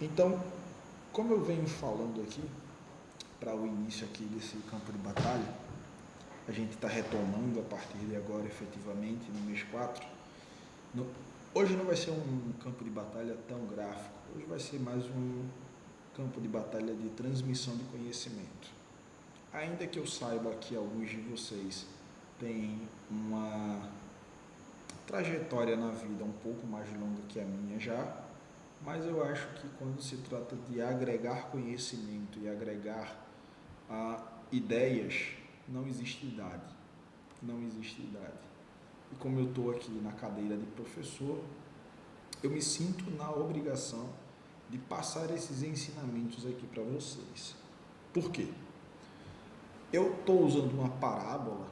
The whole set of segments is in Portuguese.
Então, como eu venho falando aqui, para o início aqui desse campo de batalha, a gente está retomando a partir de agora, efetivamente, no mês 4. Hoje não vai ser um campo de batalha tão gráfico, hoje vai ser mais um campo de batalha de transmissão de conhecimento. Ainda que eu saiba que alguns de vocês têm uma trajetória na vida um pouco mais longa que a minha já, mas eu acho que quando se trata de agregar conhecimento e agregar ideias, não existe idade. Não existe idade. E como eu estou aqui na cadeira de professor, eu me sinto na obrigação de passar esses ensinamentos aqui para vocês. Por quê? Eu estou usando uma parábola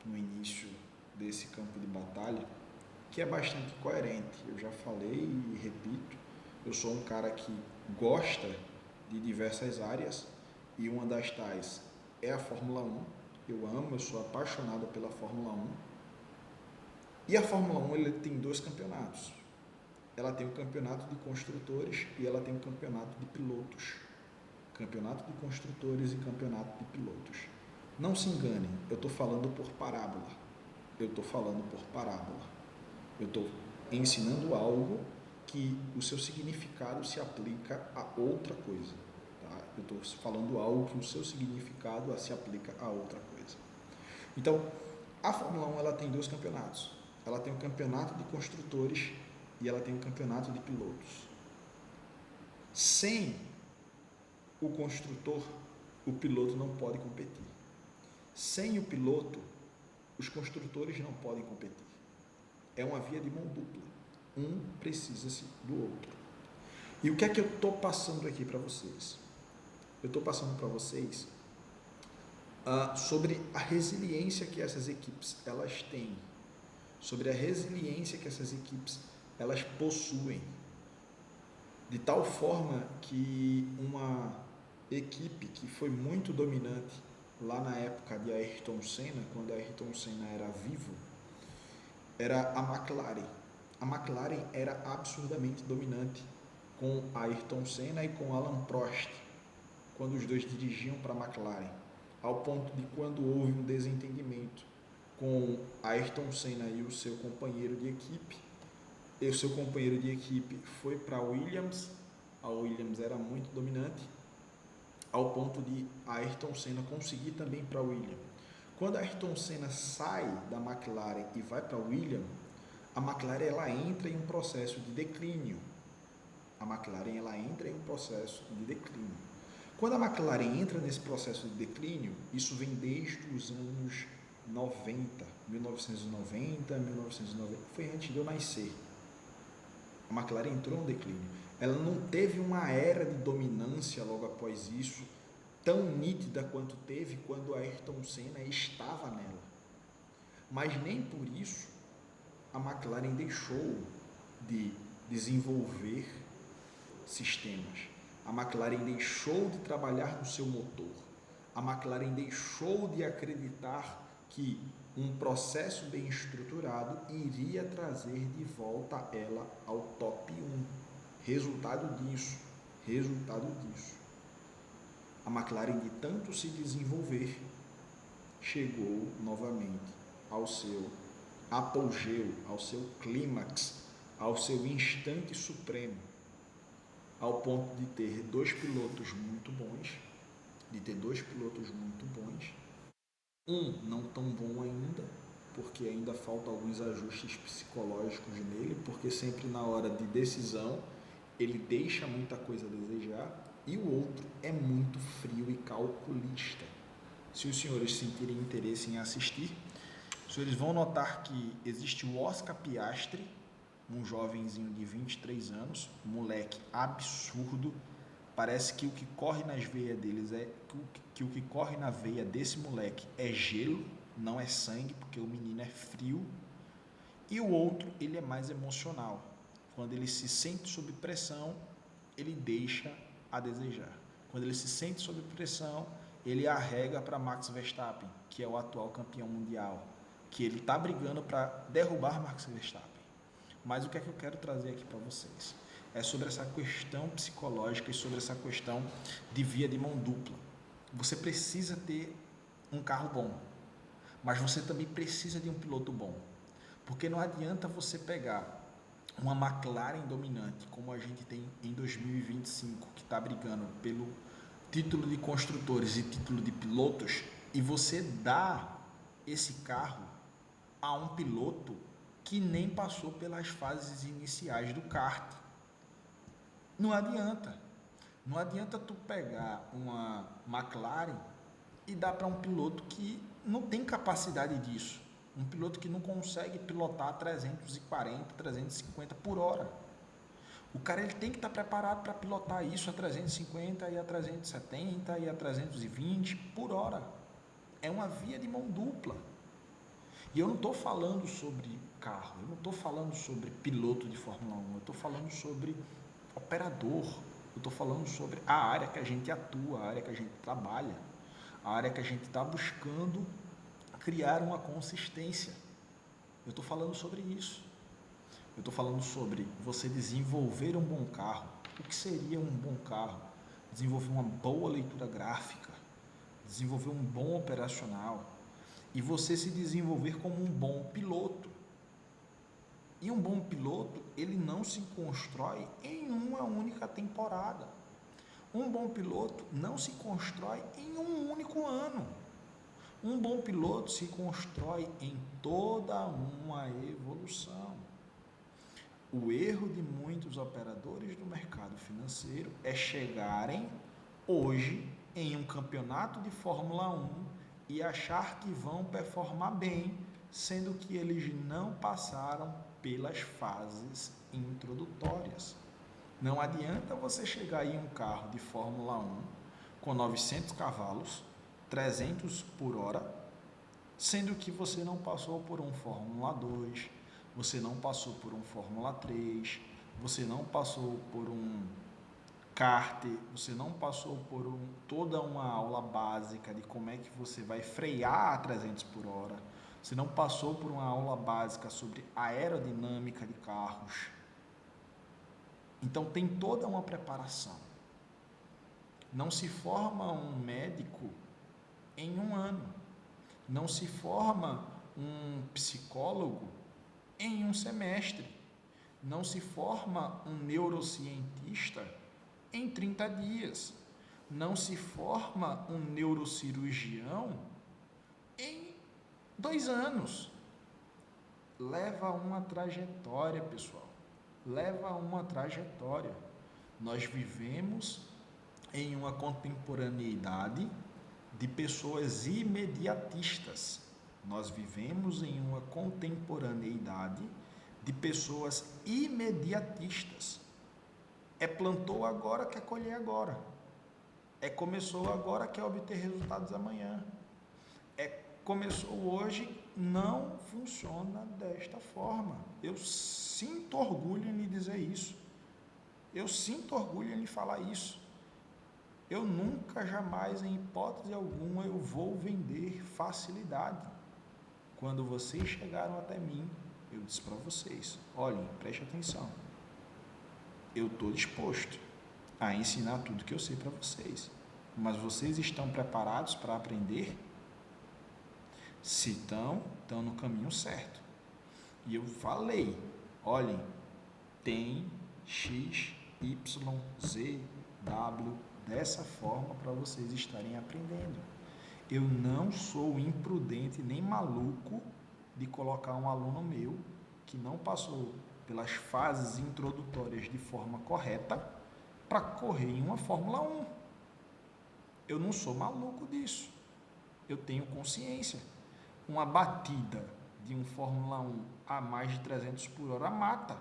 no início desse campo de batalha que é bastante coerente. Eu já falei e repito, eu sou um cara que gosta de diversas áreas e uma das tais é a Fórmula 1. Eu sou apaixonado pela Fórmula 1. E a Fórmula 1 ele tem dois campeonatos. Ela tem o campeonato de construtores e ela tem o campeonato de pilotos. Campeonato de construtores e campeonato de pilotos. Não se enganem, eu estou falando por parábola. Eu estou ensinando algo que o seu significado se aplica a outra coisa. Tá? Eu estou falando algo que o seu significado se aplica a outra coisa. Então, a Fórmula 1 ela tem dois campeonatos. Ela tem o campeonato de construtores e ela tem o campeonato de pilotos. Sem o construtor, o piloto não pode competir. Sem o piloto, os construtores não podem competir. É uma via de mão dupla. Um precisa-se do outro. E o que é que eu estou passando aqui para vocês? Eu estou passando para vocês sobre a resiliência que essas equipes elas têm, sobre a resiliência que essas equipes elas possuem, de tal forma que uma equipe que foi muito dominante lá na época de Ayrton Senna, quando Ayrton Senna era vivo, era a McLaren. A McLaren era absurdamente dominante com Ayrton Senna e com Alain Prost, quando os dois dirigiam para a McLaren, ao ponto de quando houve um desentendimento com Ayrton Senna e o seu companheiro de equipe, foi para a Williams. A Williams era muito dominante, ao ponto de Ayrton Senna conseguir também para a Williams. Quando Ayrton Senna sai da McLaren e vai para a Williams, a McLaren ela entra em um processo de declínio. Quando a McLaren entra nesse processo de declínio, isso vem desde os anos 90, 1990, foi antes de eu nascer. A McLaren entrou no declínio. Ela não teve uma era de dominância logo após isso, tão nítida quanto teve quando Ayrton Senna estava nela. Mas nem por isso a McLaren deixou de desenvolver sistemas. A McLaren deixou de trabalhar no seu motor. A McLaren deixou de acreditar que um processo bem estruturado iria trazer de volta ela ao top 1. Resultado disso. A McLaren, de tanto se desenvolver, chegou novamente ao seu apogeu, ao seu clímax, ao seu instante supremo, ao ponto de ter dois pilotos muito bons, um não tão bom ainda, porque ainda faltam alguns ajustes psicológicos nele, porque sempre na hora de decisão ele deixa muita coisa a desejar, e o outro é muito frio e calculista. Se os senhores sentirem interesse em assistir, os senhores vão notar que existe o Oscar Piastri, um jovenzinho de 23 anos, um moleque absurdo. Parece que o que corre nas veias deles o que corre na veia desse moleque é gelo, não é sangue, porque o menino é frio. E o outro, ele é mais emocional. Quando ele se sente sob pressão, ele deixa a desejar. Quando ele se sente sob pressão, ele arrega para Max Verstappen, que é o atual campeão mundial, que ele está brigando para derrubar Max Verstappen. Mas o que é que eu quero trazer aqui para vocês? é sobre essa questão psicológica e sobre essa questão de via de mão dupla. Você precisa ter um carro bom, mas você também precisa de um piloto bom, porque não adianta você pegar uma McLaren dominante, como a gente tem em 2025, que está brigando pelo título de construtores e título de pilotos, e você dá esse carro a um piloto que nem passou pelas fases iniciais do kart. Não adianta. Não adianta tu pegar uma McLaren e dar para um piloto que não tem capacidade disso. Um piloto que não consegue pilotar 340, 350 por hora. O cara ele tem que estar preparado para pilotar isso a 350 e a 370 e a 320 por hora. É uma via de mão dupla. E eu não estou falando sobre carro, eu não estou falando sobre piloto de Fórmula 1, eu estou falando sobre operador, eu estou falando sobre a área que a gente atua, a área que a gente trabalha, a área que a gente está buscando criar uma consistência. Eu estou falando sobre isso. Eu estou falando sobre você desenvolver um bom carro. O que seria um bom carro? Desenvolver uma boa leitura gráfica, desenvolver um bom operacional e você se desenvolver como um bom piloto. E um bom piloto, ele não se constrói em uma única temporada. Um bom piloto não se constrói em um único ano. Um bom piloto se constrói em toda uma evolução. O erro de muitos operadores do mercado financeiro é chegarem hoje em um campeonato de Fórmula 1 e achar que vão performar bem, sendo que eles não passaram pelas fases introdutórias. Não adianta você chegar em um carro de Fórmula 1 com 900 cavalos, 300 por hora, sendo que você não passou por um Fórmula 2, você não passou por um Fórmula 3, você não passou por um kart, você não passou por toda uma aula básica de como é que você vai frear a 300 por hora, você não passou por uma aula básica sobre aerodinâmica de carros. Então tem toda uma preparação. Não se forma um médico em um ano. Não se forma um psicólogo em um semestre. Não se forma um neurocientista em 30 dias. Não se forma um neurocirurgião em 2 anos. Leva uma trajetória, pessoal. Leva uma trajetória. Nós vivemos em uma contemporaneidade de pessoas imediatistas. Nós vivemos em uma contemporaneidade de pessoas imediatistas. É plantou agora, quer colher agora. É começou agora, quer obter resultados amanhã. É começou hoje, não funciona desta forma. Eu sinto orgulho em lhe dizer isso. Eu sinto orgulho em lhe falar isso. Eu nunca, jamais, em hipótese alguma, eu vou vender facilidade. Quando vocês chegaram até mim, eu disse para vocês, olhem, preste atenção. Eu estou disposto a ensinar tudo que eu sei para vocês. Mas vocês estão preparados para aprender? Se estão no caminho certo. E eu falei, olhem, tem X, Y, Z, W, dessa forma para vocês estarem aprendendo. Eu não sou imprudente nem maluco de colocar um aluno meu que não passou pelas fases introdutórias de forma correta para correr em uma Fórmula 1. Eu não sou maluco disso. Eu tenho consciência. Uma batida de um Fórmula 1 a mais de 300 por hora mata.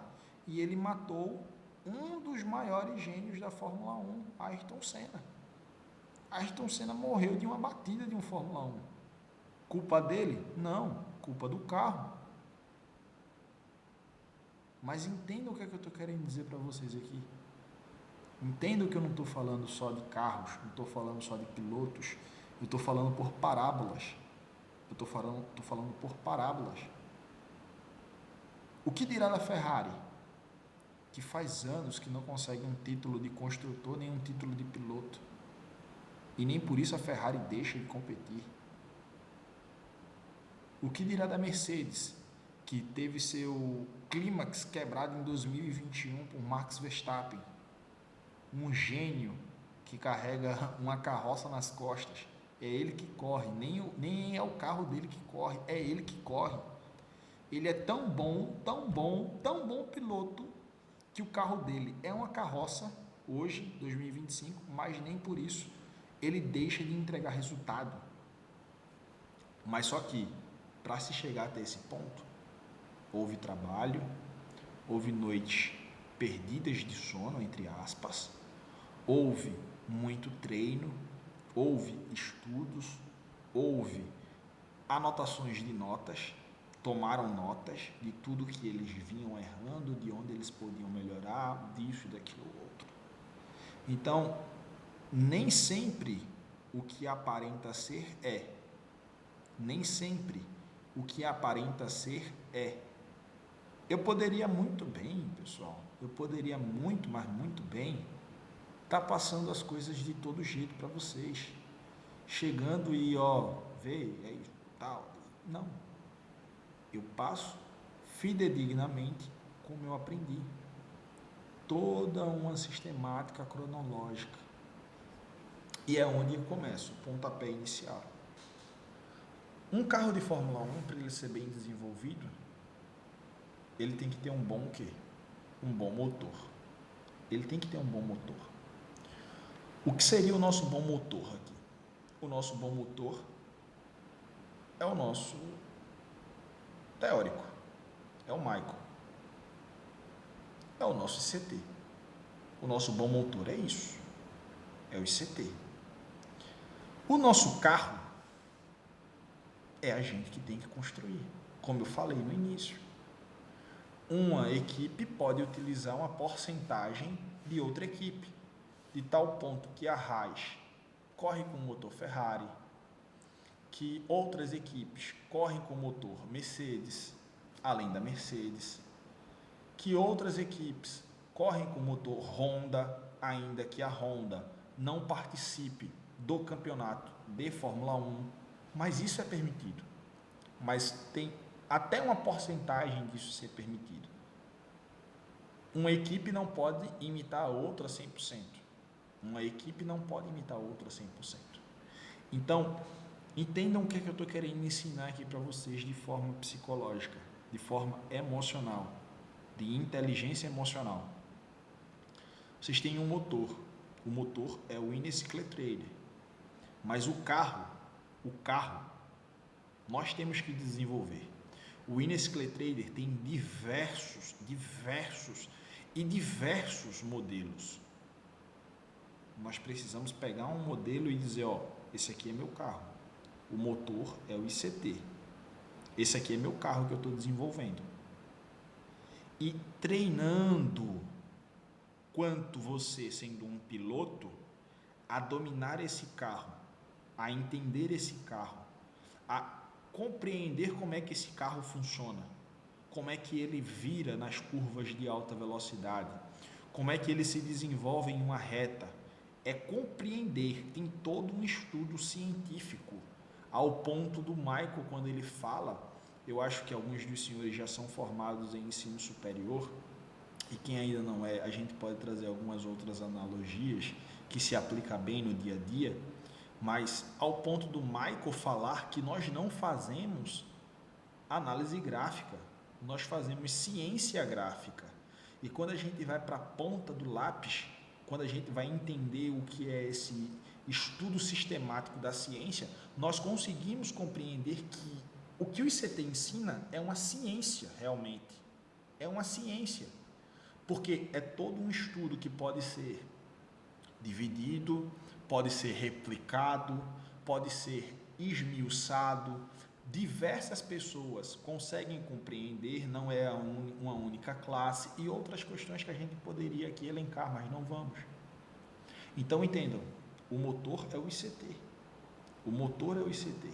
E ele matou um dos maiores gênios da Fórmula 1, Ayrton Senna. Ayrton Senna morreu de uma batida de um Fórmula 1. Culpa dele? Não, culpa do carro. Mas entenda o que é que eu estou querendo dizer para vocês aqui. Entenda que eu não estou falando só de carros, não estou falando só de pilotos, eu estou falando por parábolas. Eu estou falando por parábolas. O que dirá da Ferrari? que faz anos que não consegue um título de construtor nem um título de piloto. E nem por isso a Ferrari deixa de competir. O que dirá da Mercedes, que teve seu clímax quebrado em 2021 por Max Verstappen, um gênio que carrega uma carroça nas costas. É ele que corre, nem é o carro dele que corre, é ele que corre. Ele é tão bom, tão bom, tão bom piloto, que o carro dele é uma carroça, hoje, 2025, mas nem por isso ele deixa de entregar resultado. Mas só que, para se chegar até esse ponto, houve trabalho, houve noites perdidas de sono, entre aspas, houve muito treino, houve estudos, houve anotações de notas, tomaram notas de tudo que eles vinham errando, de onde eles podiam melhorar, disso e daquilo outro. Então, nem sempre o que aparenta ser é. Nem sempre o que aparenta ser é. Eu poderia muito bem, pessoal, eu poderia muito, mas muito bem, tá passando as coisas de todo jeito para vocês. Chegando e, vê, é isso, tal. Não. Eu passo fidedignamente como eu aprendi. Toda uma sistemática cronológica. E é onde eu começo, o pontapé inicial. Um carro de Fórmula 1, para ele ser bem desenvolvido, ele tem que ter um bom quê? Um bom motor. Ele tem que ter um bom motor. O que seria o nosso bom motor aqui? O nosso bom motor é o nosso teórico, é o Michael, é o nosso ICT. O nosso bom motor é isso, é o ICT. O nosso carro é a gente que tem que construir, como eu falei no início. Uma equipe pode utilizar uma porcentagem de outra equipe, de tal ponto que a Haas corre com o motor Ferrari, que outras equipes correm com o motor Mercedes, além da Mercedes, que outras equipes correm com o motor Honda, ainda que a Honda não participe do campeonato de Fórmula 1, mas isso é permitido. Mas tem até uma porcentagem disso ser permitido. Uma equipe não pode imitar a outra 100%. Uma equipe não pode imitar a outra 100%. Então, entendam o que eu estou querendo ensinar aqui para vocês de forma psicológica, de forma emocional, de inteligência emocional. Vocês têm um motor. O motor é o Inescle Trader. Mas o carro, nós temos que desenvolver. O Inescle Trader tem diversos modelos. Nós precisamos pegar um modelo e dizer, esse aqui é meu carro. O motor é o ICT. Esse aqui é meu carro que eu estou desenvolvendo. E treinando quanto você, sendo um piloto, a dominar esse carro, a entender esse carro, a compreender como é que esse carro funciona, como é que ele vira nas curvas de alta velocidade, como é que ele se desenvolve em uma reta. É compreender, tem todo um estudo científico, ao ponto do Michael, quando ele fala, eu acho que alguns dos senhores já são formados em ensino superior, e quem ainda não é, a gente pode trazer algumas outras analogias que se aplicam bem no dia a dia, mas ao ponto do Michael falar que nós não fazemos análise gráfica, nós fazemos ciência gráfica. E quando a gente vai para a ponta do lápis, quando a gente vai entender o que é esse estudo sistemático da ciência, nós conseguimos compreender que o que o ICT ensina é uma ciência realmente. É uma ciência. Porque é todo um estudo que pode ser dividido, pode ser replicado, pode ser esmiuçado. Diversas pessoas conseguem compreender, não é uma única classe, e outras questões que a gente poderia aqui elencar, mas não vamos. Então entendam, o motor é o ICT. O motor é o ICT.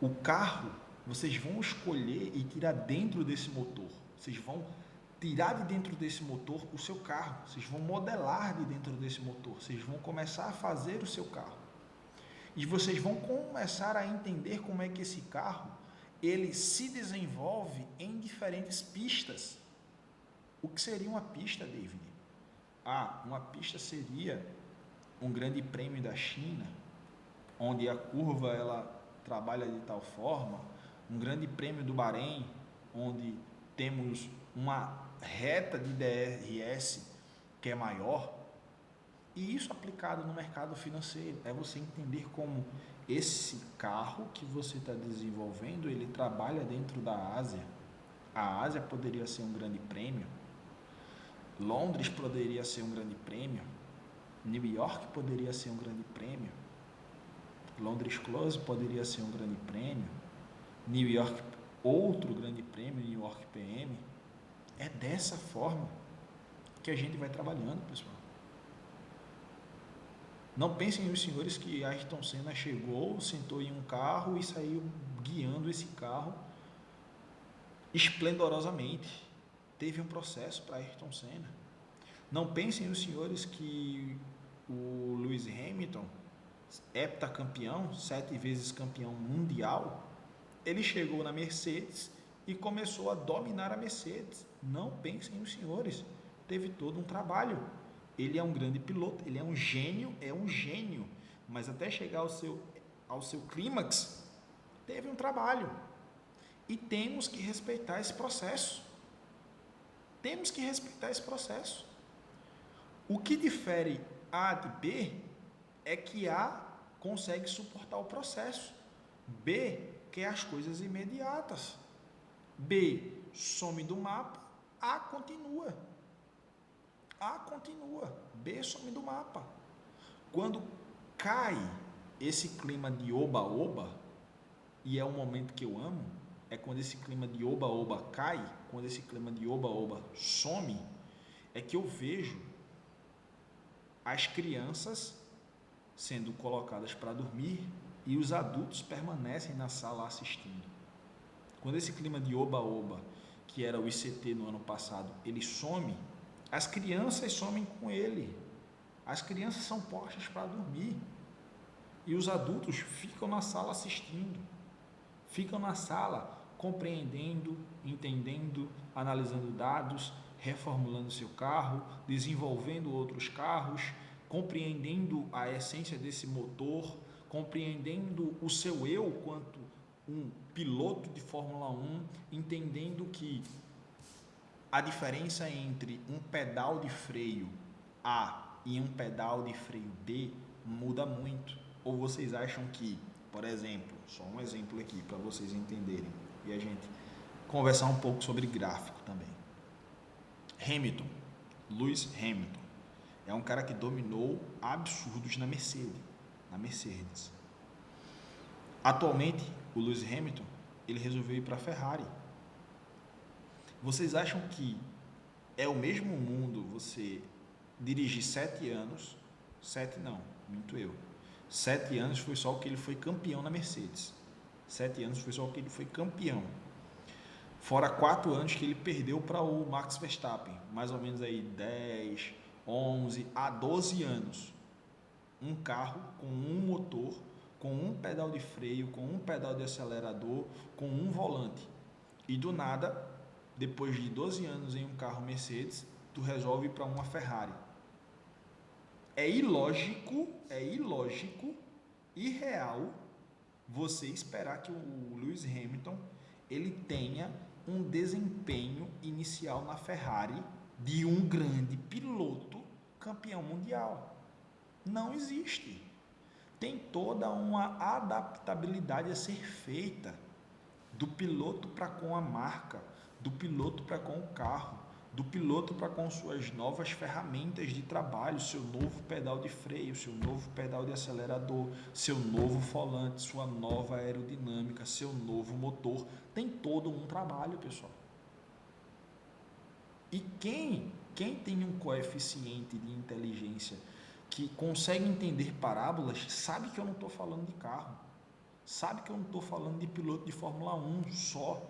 O carro, vocês vão escolher e tirar dentro desse motor. Vocês vão tirar de dentro desse motor o seu carro, vocês vão modelar de dentro desse motor, vocês vão começar a fazer o seu carro. E vocês vão começar a entender como é que esse carro, ele se desenvolve em diferentes pistas. O que seria uma pista, David? Uma pista seria um grande prêmio da China, onde a curva ela trabalha de tal forma, um grande prêmio do Bahrein, onde temos uma reta de DRS que é maior. E isso aplicado no mercado financeiro é você entender como esse carro que você está desenvolvendo, ele trabalha dentro da Ásia. A Ásia poderia ser um grande prêmio, Londres poderia ser um grande prêmio, New York poderia ser um grande prêmio, Londres Close poderia ser um grande prêmio, New York outro grande prêmio, New York PM. É dessa forma que a gente vai trabalhando, pessoal. Não pensem os senhores que Ayrton Senna chegou, sentou em um carro e saiu guiando esse carro esplendorosamente. Teve um processo para Ayrton Senna. Não pensem os senhores que o Lewis Hamilton, heptacampeão, 7 vezes campeão mundial, ele chegou na Mercedes e começou a dominar a Mercedes. Não pensem os senhores. Teve todo um trabalho. Ele é um grande piloto, ele é um gênio, mas até chegar ao seu clímax, teve um trabalho. E temos que respeitar esse processo. Temos que respeitar esse processo. O que difere A de B é que A consegue suportar o processo, B quer as coisas imediatas. B some do mapa, A continua. A continua, B some do mapa. Quando cai esse clima de oba-oba, e é um momento que eu amo, é quando esse clima de oba-oba cai, quando esse clima de oba-oba some, é que eu vejo as crianças sendo colocadas para dormir e os adultos permanecem na sala assistindo. Quando esse clima de oba-oba, que era o ICT no ano passado, ele some, as crianças somem com ele. As crianças são postas para dormir e os adultos ficam na sala assistindo, ficam na sala compreendendo, entendendo, analisando dados, reformulando seu carro, desenvolvendo outros carros, compreendendo a essência desse motor, compreendendo o seu eu quanto um piloto de Fórmula 1, entendendo que a diferença entre um pedal de freio A e um pedal de freio B muda muito. Ou vocês acham que, por exemplo, só um exemplo aqui para vocês entenderem e a gente conversar um pouco sobre gráfico também. Lewis Hamilton, é um cara que dominou absurdos na Mercedes. Atualmente, o Lewis Hamilton, ele resolveu ir para a Ferrari. Vocês acham que é o mesmo mundo você dirigir 7 anos, 7 não, minto eu, 7 anos foi só o que ele foi campeão na Mercedes, 7 anos foi só o que ele foi campeão, fora 4 anos que ele perdeu para o Max Verstappen, mais ou menos aí 10, 11 a 12 anos, um carro com um motor, com um pedal de freio, com um pedal de acelerador, com um volante, e do nada, depois de 12 anos em um carro Mercedes, tu resolve ir para uma Ferrari. É ilógico, irreal você esperar que o Lewis Hamilton ele tenha um desempenho inicial na Ferrari de um grande piloto campeão mundial. Não existe. Tem toda uma adaptabilidade a ser feita do piloto para com a marca, do piloto para com o carro, do piloto para com suas novas ferramentas de trabalho, seu novo pedal de freio, seu novo pedal de acelerador, seu novo volante, sua nova aerodinâmica, seu novo motor. Tem todo um trabalho, pessoal. E quem tem um coeficiente de inteligência que consegue entender parábolas, sabe que eu não estou falando de carro. Sabe que eu não estou falando de piloto de Fórmula 1 só.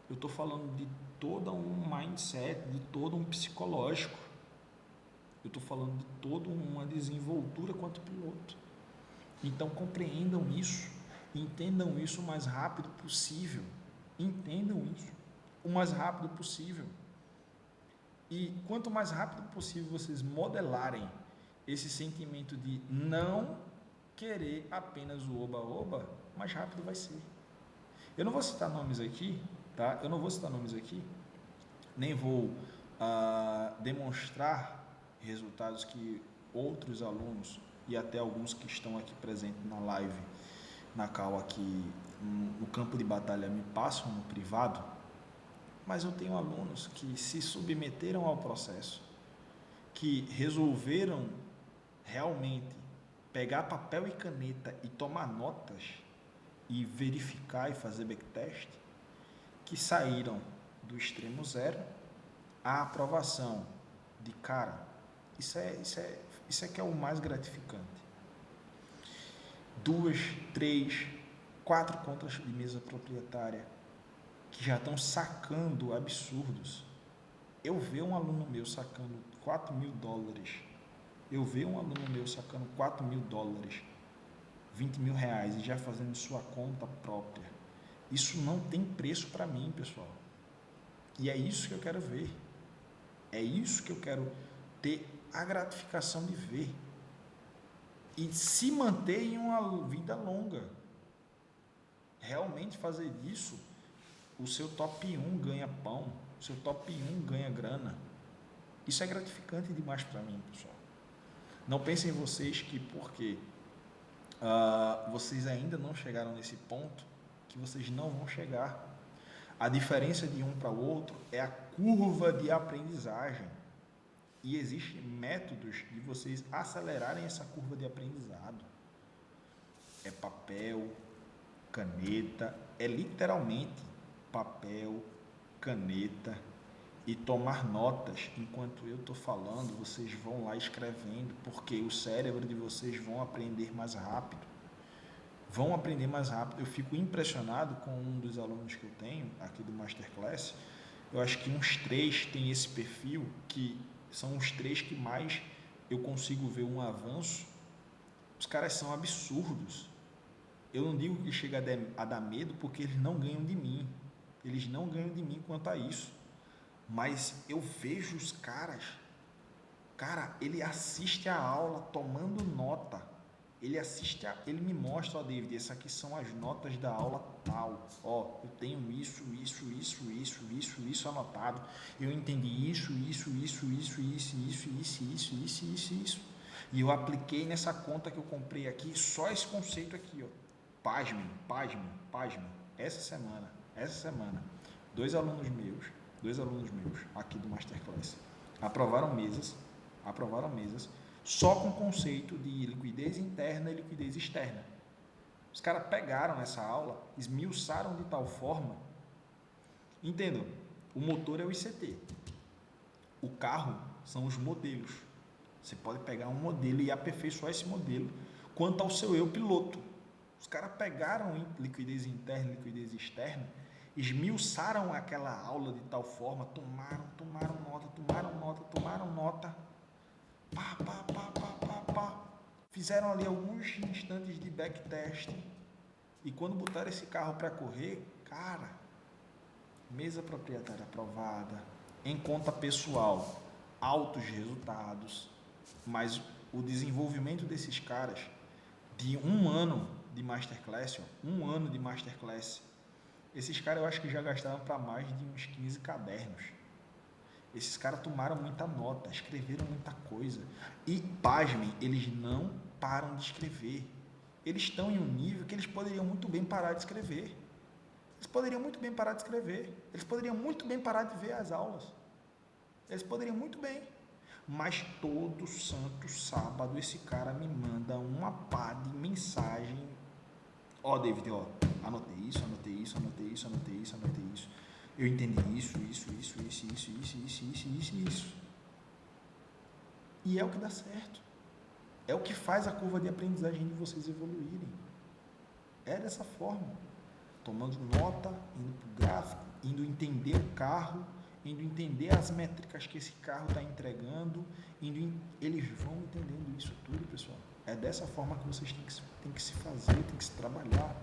Eu estou falando de todo um mindset, de todo um psicológico. Eu estou falando de toda uma desenvoltura quanto piloto. Então compreendam isso, entendam isso o mais rápido possível. Entendam isso o mais rápido possível. E quanto mais rápido possível vocês modelarem esse sentimento de não querer apenas o oba-oba, mais rápido vai ser. Eu não vou citar nomes aqui, tá? Eu não vou citar nomes aqui, nem vou demonstrar resultados que outros alunos e até alguns que estão aqui presentes na live, na call aqui no campo de batalha me passam no privado, mas eu tenho alunos que se submeteram ao processo, que resolveram realmente pegar papel e caneta e tomar notas e verificar e fazer backtest, que saíram do extremo zero à aprovação de cara. Isso é que é o mais gratificante. 2, 3, 4 contas de mesa proprietária que já estão sacando absurdos. Eu ver um aluno meu sacando $4.000, eu ver um aluno meu sacando $4.000, R$20.000 e já fazendo sua conta própria, isso não tem preço para mim, pessoal. E é isso que eu quero ver. É isso que eu quero ter a gratificação de ver. E se manter em uma vida longa. Realmente fazer disso o seu top 1 ganha pão, o seu top 1 ganha grana. Isso é gratificante demais para mim, pessoal. Não pensem vocês que porque vocês ainda não chegaram nesse ponto, que vocês não vão chegar. A diferença de um para o outro é a curva de aprendizagem. E existem métodos de vocês acelerarem essa curva de aprendizado. É papel, caneta, é literalmente papel, caneta e tomar notas. Enquanto eu estou falando, vocês vão lá escrevendo, porque o cérebro de vocês vão aprender mais rápido. Vão aprender mais rápido. Eu fico impressionado com um dos alunos que eu tenho aqui do Masterclass. Eu acho que uns 3 têm esse perfil, que são os 3 que mais eu consigo ver um avanço. Os caras são absurdos. Eu não digo que chega a dar medo, porque eles não ganham de mim. Eles não ganham de mim quanto a isso. Mas eu vejo os caras. Cara, ele assiste a aula tomando nota. Ele me mostra, ó, David, essas aqui são as notas da aula tal. Ó, eu tenho isso anotado. Eu entendi isso. E eu apliquei nessa conta que eu comprei aqui, só esse conceito aqui, ó. Pasmem. Essa semana, dois alunos meus aqui do Masterclass aprovaram mesas só com o conceito de liquidez interna e liquidez externa. Os caras pegaram essa aula, esmiuçaram de tal forma. Entendam, o motor é o ICT, o carro são os modelos. Você pode pegar um modelo e aperfeiçoar esse modelo quanto ao seu eu piloto. Os caras pegaram liquidez interna e liquidez externa, esmiuçaram aquela aula de tal forma, tomaram nota, fizeram ali alguns instantes de backtest, e quando botaram esse carro para correr, cara, mesa proprietária aprovada, em conta pessoal, altos resultados. Mas o desenvolvimento desses caras, de um ano de Masterclass, esses caras eu acho que já gastaram para mais de uns 15 cadernos. Esses caras tomaram muita nota, escreveram muita coisa. E, pasmem, eles não param de escrever. Eles estão em um nível que eles poderiam muito bem parar de escrever. Eles poderiam muito bem parar de ver as aulas. Eles poderiam muito bem. Mas todo santo sábado esse cara me manda uma pá de mensagem. Ó, David, ó, anotei isso. Eu entendi isso. E é o que dá certo. É o que faz a curva de aprendizagem de vocês evoluírem. É dessa forma. Tomando nota, indo para o gráfico, indo entender o carro, indo entender as métricas que esse carro está entregando, eles vão entendendo isso tudo, pessoal. É dessa forma que vocês têm que se fazer, têm que se trabalhar.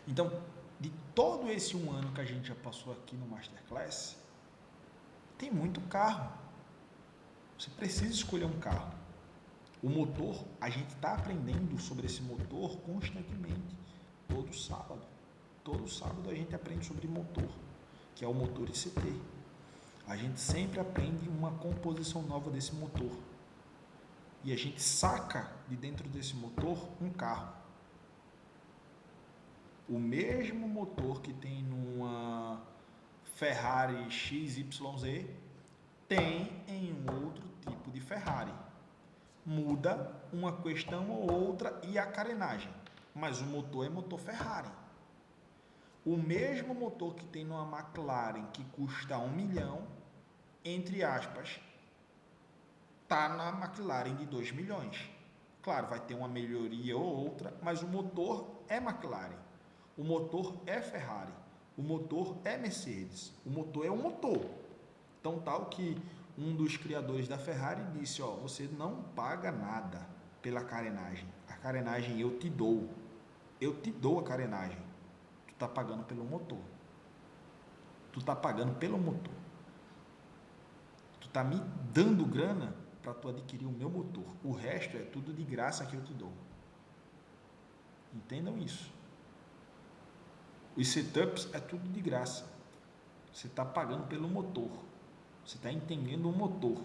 Então, de todo esse um ano que a gente já passou aqui no Masterclass, tem muito carro. Você precisa escolher um carro. O motor, a gente está aprendendo sobre esse motor constantemente, todo sábado. Todo sábado a gente aprende sobre motor, que é o motor ICT. A gente sempre aprende uma composição nova desse motor. E a gente saca de dentro desse motor um carro. O mesmo motor que tem numa Ferrari XYZ tem em um outro tipo de Ferrari. Muda uma questão ou outra e a carenagem, mas o motor é motor Ferrari. O mesmo motor que tem numa McLaren que custa 1 milhão, entre aspas, está na McLaren de 2 milhões. Claro, vai ter uma melhoria ou outra, mas o motor é McLaren, o motor é Ferrari, o motor é Mercedes, o motor é o motor. Então, tal que um dos criadores da Ferrari disse, ó, você não paga nada pela carenagem. A carenagem eu te dou a carenagem. Tu tá pagando pelo motor. Tu tá pagando pelo motor. Tu tá me dando grana para tu adquirir o meu motor. O resto é tudo de graça que eu te dou. Entendam isso. Os setups é tudo de graça. Você está pagando pelo motor. Você está entendendo o motor.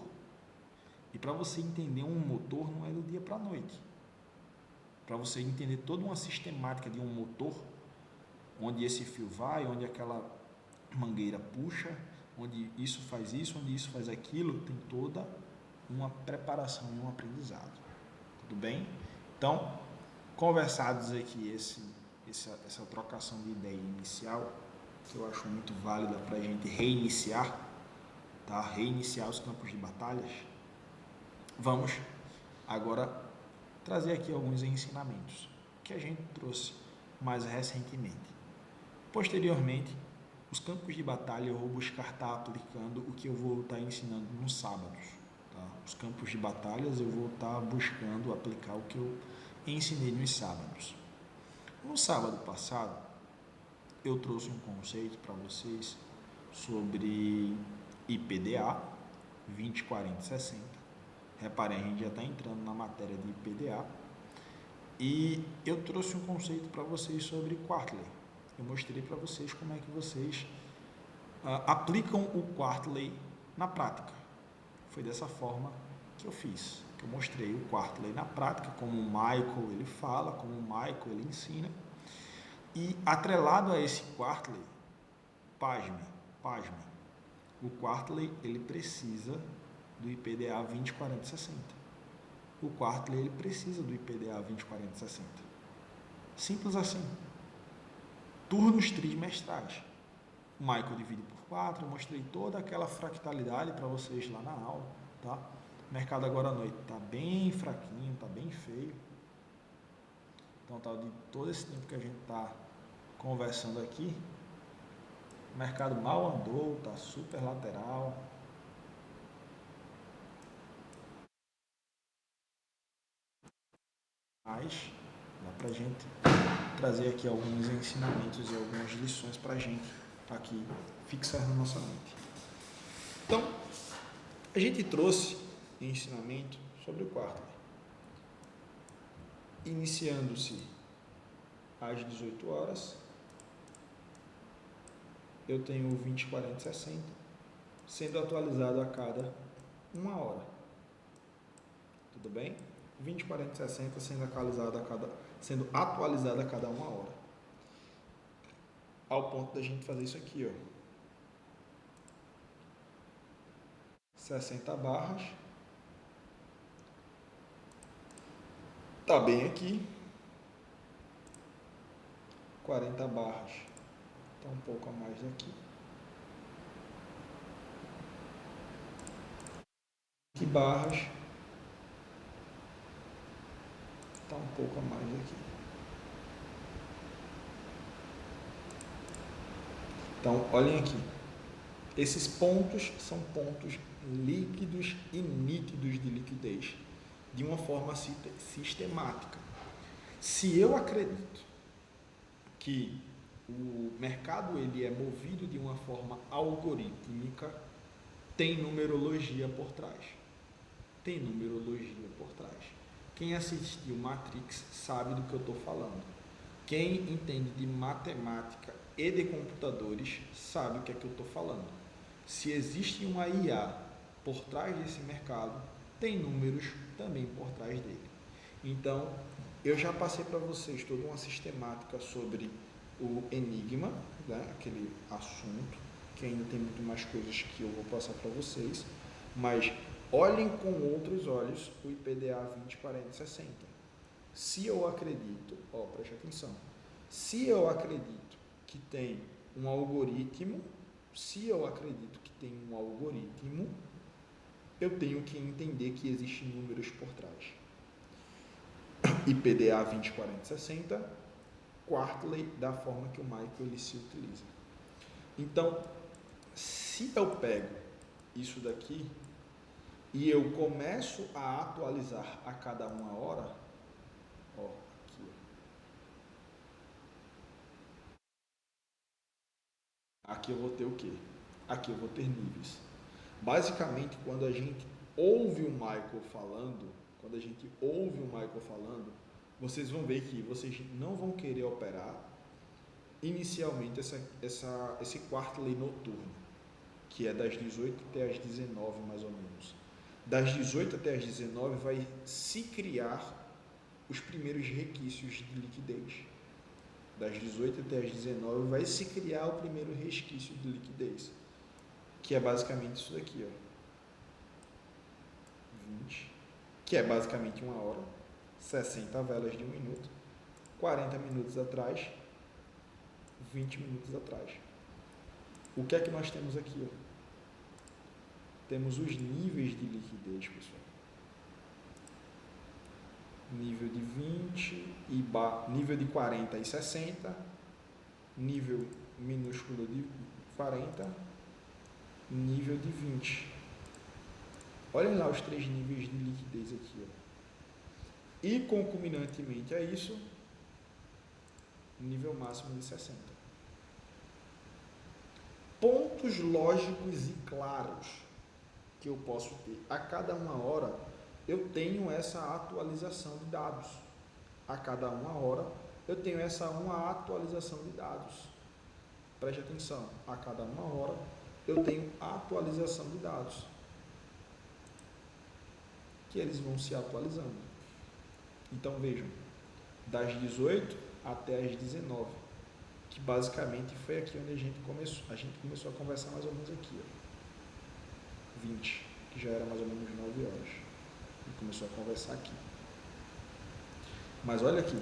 E para você entender um motor não é do dia para a noite. Para você entender toda uma sistemática de um motor, onde esse fio vai, onde aquela mangueira puxa, onde isso, onde isso faz aquilo, tem toda uma preparação e um aprendizado. Tudo bem? Então, conversados aqui essa trocação de ideia inicial, que eu acho muito válida para a gente reiniciar, tá? Reiniciar os campos de batalhas. Vamos agora trazer aqui alguns ensinamentos que a gente trouxe mais recentemente. Posteriormente, os campos de batalha eu vou buscar estar aplicando o que eu vou estar ensinando nos sábados. Tá? Os campos de batalhas eu vou estar buscando aplicar o que eu ensinei nos sábados. No sábado passado, eu trouxe um conceito para vocês sobre IPDA 20, 40, 60. Reparem, a gente já está entrando na matéria de IPDA. E eu trouxe um conceito para vocês sobre Quartley. Eu mostrei para vocês como é que vocês aplicam o Quartley na prática. Foi dessa forma que eu fiz, que eu mostrei o Quartley na prática, como o Michael ele fala, como o Michael ele ensina. E atrelado a esse Quartley, pasme, o Quartley ele precisa do IPDA 20, 40, 60. O Quartley ele precisa do IPDA 20, 40, 60. Simples assim. Turnos trimestrais. O Michael divide por 4, eu mostrei toda aquela fractalidade para vocês lá na aula, tá? O mercado agora à noite está bem fraquinho, está bem feio. Então, tá, de todo esse tempo que a gente está conversando aqui, o mercado mal andou, está super lateral. Mas dá para a gente trazer aqui alguns ensinamentos e algumas lições para a gente aqui fixar na nossa mente. Então, a gente trouxe ensinamento sobre o Quartley. Iniciando-se às 18 horas, eu tenho o 20, 40, 60, sendo atualizado a cada 1 hora. Tudo bem? 20, 40, 60 sendo atualizado a cada 1 hora. Ao ponto da gente fazer isso aqui, ó. 60 barras. Tá bem aqui. 40 barras. Tá um pouco a mais daqui. Que barras. Tá um pouco a mais daqui. Então, olhem aqui. Esses pontos são pontos líquidos e nítidos de liquidez, de uma forma sistemática. Se eu acredito que o mercado ele é movido de uma forma algorítmica, tem numerologia por trás. Tem numerologia por trás. Quem assistiu Matrix sabe do que eu estou falando. Quem entende de matemática e de computadores sabe o que é que eu estou falando. Se existe uma IA por trás desse mercado, tem números também por trás dele. Então, eu já passei para vocês toda uma sistemática sobre o enigma, né? Aquele assunto, que ainda tem muito mais coisas que eu vou passar para vocês, mas olhem com outros olhos o IPDA 20, 40 e 60. Se eu acredito, preste atenção, se eu acredito que tem um algoritmo, eu tenho que entender que existem números por trás. IPDA 20, 40 e 60, Quartley, da forma que o Michael ele se utiliza. Então, se eu pego isso daqui e eu começo a atualizar a cada uma hora, aqui, aqui eu vou ter o quê? Aqui eu vou ter níveis. Basicamente, quando a gente ouve o Michael falando, vocês vão ver que vocês não vão querer operar inicialmente esse Quartley noturno, que é das 18 até as 19 mais ou menos. Das 18 até as 19 vai se criar os primeiros requisitos de liquidez. Das 18 até as 19 vai se criar o primeiro resquício de liquidez, que é basicamente isso daqui, 20, que é basicamente uma hora, 60 velas de 1 minuto, 40 minutos atrás, 20 minutos atrás. O que é que nós temos aqui? Temos os níveis de liquidez, pessoal. Nível de 20, nível de 40 e 60, nível minúsculo de 40, nível de 20. Olhem lá os 3 níveis de liquidez aqui. E concomitantemente a isso, nível máximo de 60. Pontos lógicos e claros que eu posso ter. A cada uma hora eu tenho essa atualização de dados. A cada uma hora eu tenho uma atualização de dados. Preste atenção, a cada uma hora eu tenho atualização de dados. Que eles vão se atualizando. Então vejam, das 18 até as 19, que basicamente foi aqui onde a gente começou a conversar mais ou menos aqui, 20, que já era mais ou menos 9 horas, e começou a conversar aqui. Mas olha aqui,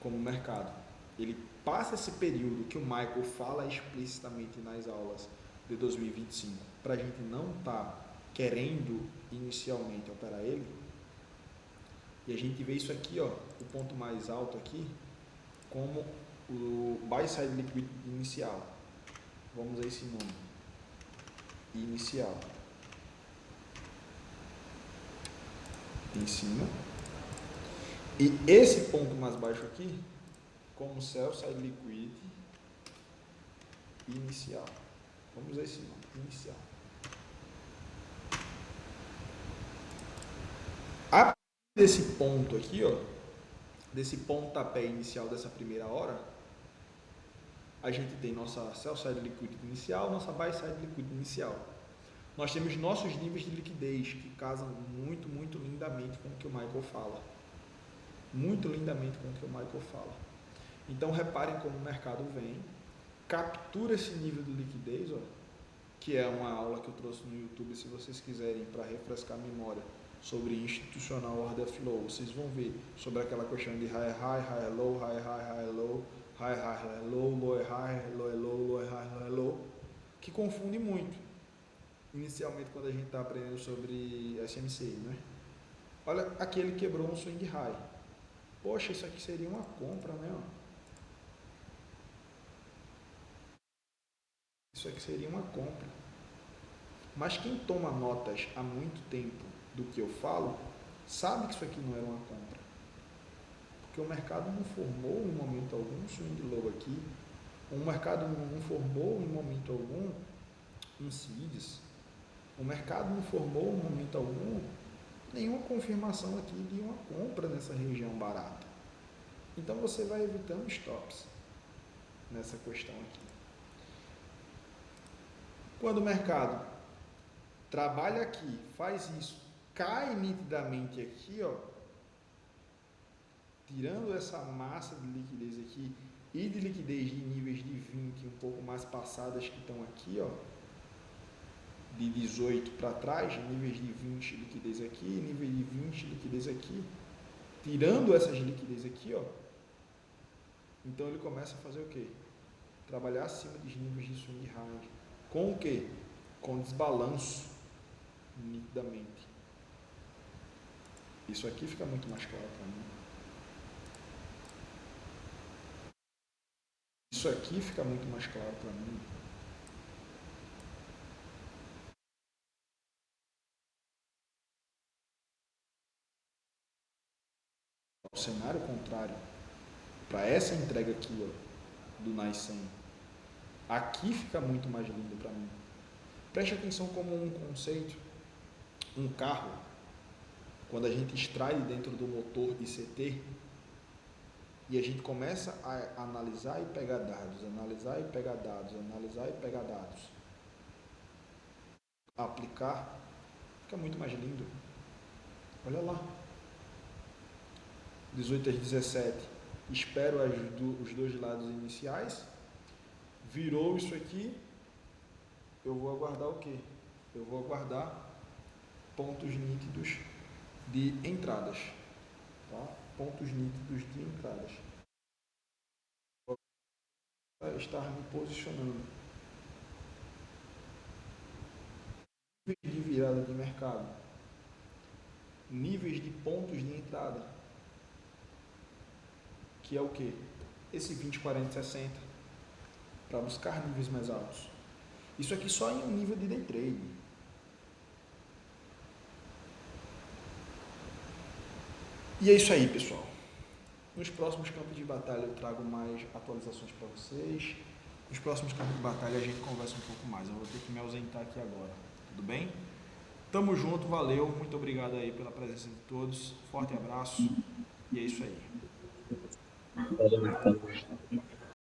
como o mercado, ele passa esse período que o Michael fala explicitamente nas aulas de 2025, para a gente não estar querendo inicialmente operar ele, e a gente vê isso aqui, o ponto mais alto aqui, como o buy side liquidity inicial. Vamos a esse nome. Inicial. Em cima. E esse ponto mais baixo aqui, como sell side liquidity inicial. Vamos a esse nome. Inicial. A partir desse ponto aqui, desse pontapé inicial dessa primeira hora, a gente tem nossa sell side liquidity inicial, nossa buy side liquidity inicial. Nós temos nossos níveis de liquidez que casam muito, muito lindamente com o que o Michael fala. Muito lindamente com o que o Michael fala. Então reparem como o mercado vem, captura esse nível de liquidez, que é uma aula que eu trouxe no YouTube, se vocês quiserem, para refrescar a memória, sobre institucional order flow. Vocês vão ver sobre aquela questão de high, high, high, low, high, high, high, low, high, high, high, low, low, high, low, low, low, high, high, low, que confunde muito. Inicialmente, quando a gente está aprendendo sobre SMC, né? Olha, aqui ele quebrou um swing high. Poxa, isso aqui seria uma compra, né? Isso aqui seria uma compra. Mas quem toma notas há muito tempo do que eu falo, sabe que isso aqui não era uma compra. Porque o mercado não formou em momento algum um swing low aqui. O mercado não formou em momento algum um CIDS. O mercado não formou em momento algum nenhuma confirmação aqui de uma compra nessa região barata. Então você vai evitando stops nessa questão aqui. Quando o mercado trabalha aqui, faz isso, cai nitidamente aqui, ó, tirando essa massa de liquidez aqui e de liquidez de níveis de 20 um pouco mais passadas que estão aqui, ó, de 18 para trás, níveis de 20 liquidez aqui, nível de 20 liquidez aqui, tirando essas liquidez aqui, ó, então ele começa a fazer o quê? Trabalhar acima dos níveis de swing high. Com o quê? Com desbalanço, nitidamente. Isso aqui fica muito mais claro para mim. Isso aqui fica muito mais claro para mim. O cenário contrário, para essa entrega aqui, ó, do NAI 100, aqui fica muito mais lindo para mim. Preste atenção como um conceito, um carro, quando a gente extrai dentro do motor ICT e a gente começa a analisar e pegar dados, analisar e pegar dados, analisar e pegar dados, aplicar, fica muito mais lindo. Olha lá. 18 às 17, espero os dois lados iniciais, virou isso aqui, eu vou aguardar o quê? Eu vou aguardar pontos nítidos de entradas, tá? Pontos nítidos de entradas. Vou estar me posicionando. Níveis de virada de mercado, níveis de pontos de entrada, que é o que? Esse 20, 40, 60, para buscar níveis mais altos. Isso aqui só em um nível de day trade. E é isso aí, pessoal. Nos próximos campos de batalha eu trago mais atualizações para vocês. Nos próximos campos de batalha a gente conversa um pouco mais. Eu vou ter que me ausentar aqui agora. Tudo bem? Tamo junto, valeu. Muito obrigado aí pela presença de todos. Forte abraço. E é isso aí. Valeu,